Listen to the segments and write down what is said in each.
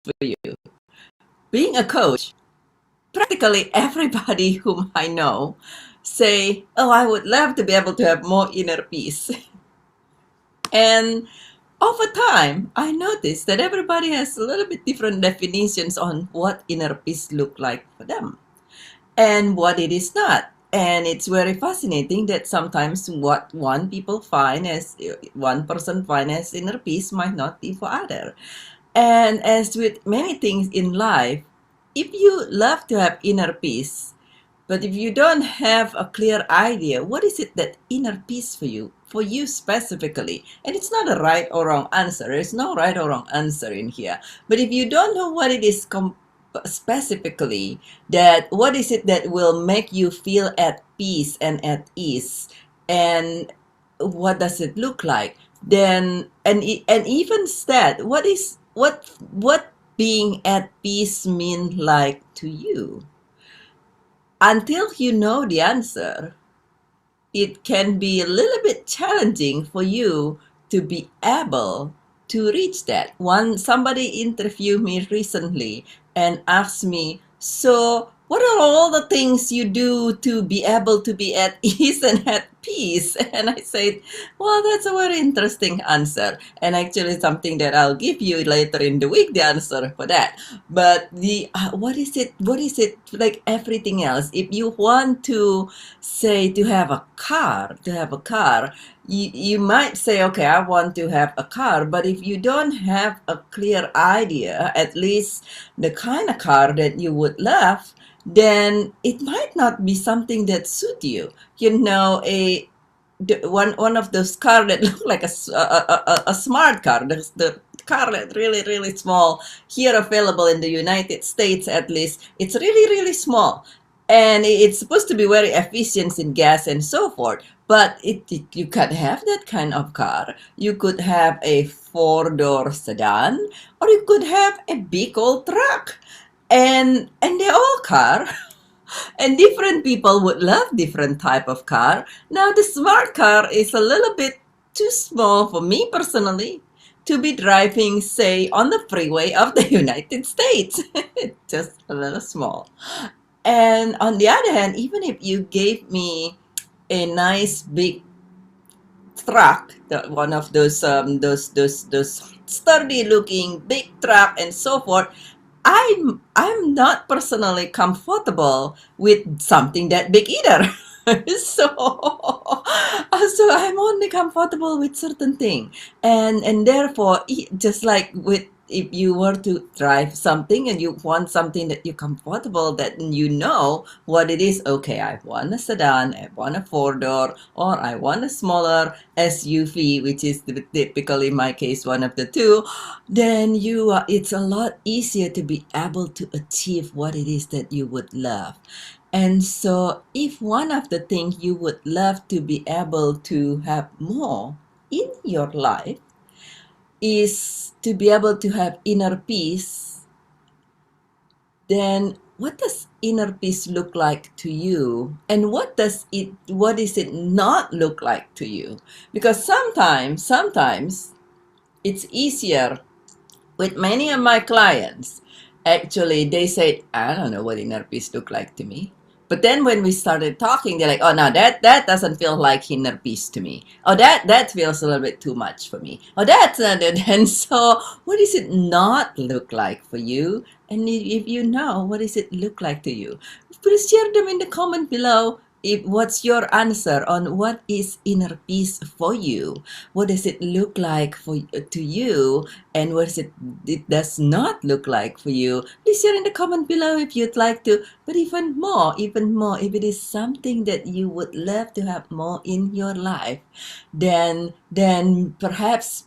for you? Being a coach, practically everybody whom I know say, oh, I would love to be able to have more inner peace. And over time, I noticed that everybody has a little bit different definitions on what inner peace look like for them and what it is not. And it's very fascinating that sometimes what one person find as inner peace might not be for other. And as with many things in life, if you love to have inner peace, but if you don't have a clear idea, what is it that inner peace for you specifically? And it's not a right or wrong answer. There's no right or wrong answer in here. But if you don't know what it is specifically, that what is it that will make you feel at peace and at ease, and what does it look like? Then and even that, what being at peace mean like to you? Until you know the answer, it can be a little bit challenging for you to be able to reach that. Somebody interviewed me recently and asked me, so what are all the things you do to be able to be at ease and at peace? And I said, well, that's a very interesting answer. And actually something that I'll give you later in the week, the answer for that. But the what is it like everything else? If you want to say to have a car, you might say, okay, I want to have a car, but if you don't have a clear idea, at least the kind of car that you would love, then it might not be something that suit you. You know, one of those car that look like a smart car, the car that really small, here available in the United States at least, it's really small, and it's supposed to be very efficient in gas and so forth. But you can't have that kind of car. You could have a four-door sedan, or you could have a big old truck, and they're all car. And different people would love different type of car. Now the smart car is a little bit too small for me personally to be driving, say, on the freeway of the United States. Just a little small. And on the other hand, even if you gave me a nice big truck, one of those sturdy looking big truck and so forth, I'm not personally comfortable with something that big either. so so I'm only comfortable with certain thing, and therefore just like with, if you were to drive something and you want something that you're comfortable, that you know what it is. Okay, I want a sedan, I want a four-door, or I want a smaller SUV, which is typically in my case one of the two. Then it's a lot easier to be able to achieve what it is that you would love. And so if one of the things you would love to be able to have more in your life is to be able to have inner peace, then what does inner peace look like to you? And what is it not look like to you? Because sometimes it's easier with many of my clients. Actually, they said, I don't know what inner peace look like to me. But then when we started talking, they're like, oh, no, that doesn't feel like inner peace to me. Oh, that feels a little bit too much for me. Oh, that's and so what does it not look like for you? And if you know, what does it look like to you? Please share them in the comment below. What's your answer on what is inner peace for you? What does it look like to you, and what it does not look like for you? Please share in the comment below if you'd like to. But even more, if it is something that you would love to have more in your life, then perhaps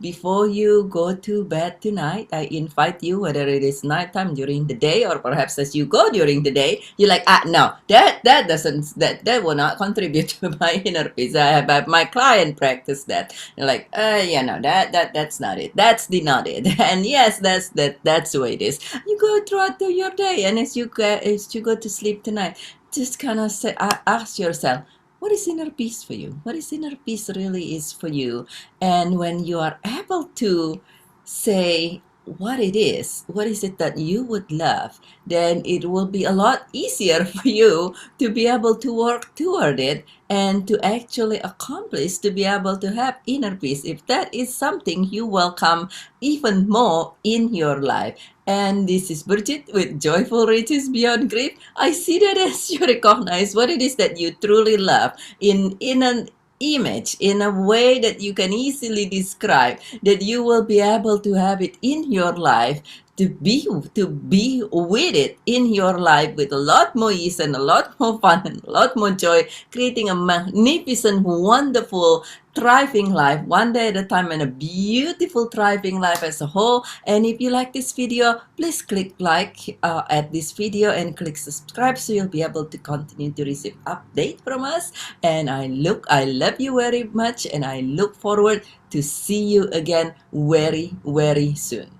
before you go to bed tonight, I invite you, whether it is nighttime, during the day, or perhaps as you go during the day, you're like, no, that will not contribute to my inner peace. I have my client practice that. They're like, no, that's not it. That's not it. And yes, that's the way it is. You go throughout your day, and as you go to sleep tonight, just kind of ask yourself, what is inner peace for you? What is inner peace really is for you? And when you are able to say, what what is it that you would love, then it will be a lot easier for you to be able to work toward it and to actually accomplish, to be able to have inner peace, if that is something you welcome even more in your life. And this is Bridget with Joyful Riches Beyond Grief. I see that as you recognize what it is that you truly love in an image, in a way that you can easily describe, that you will be able to have it in your life, to be with it in your life with a lot more ease and a lot more fun and a lot more joy, creating a magnificent, wonderful, thriving life one day at a time, and a beautiful thriving life as a whole. And if you like this video, please click like at this video and click subscribe, so you'll be able to continue to receive update from us. And I love you very much, and I look forward to see you again very, very soon.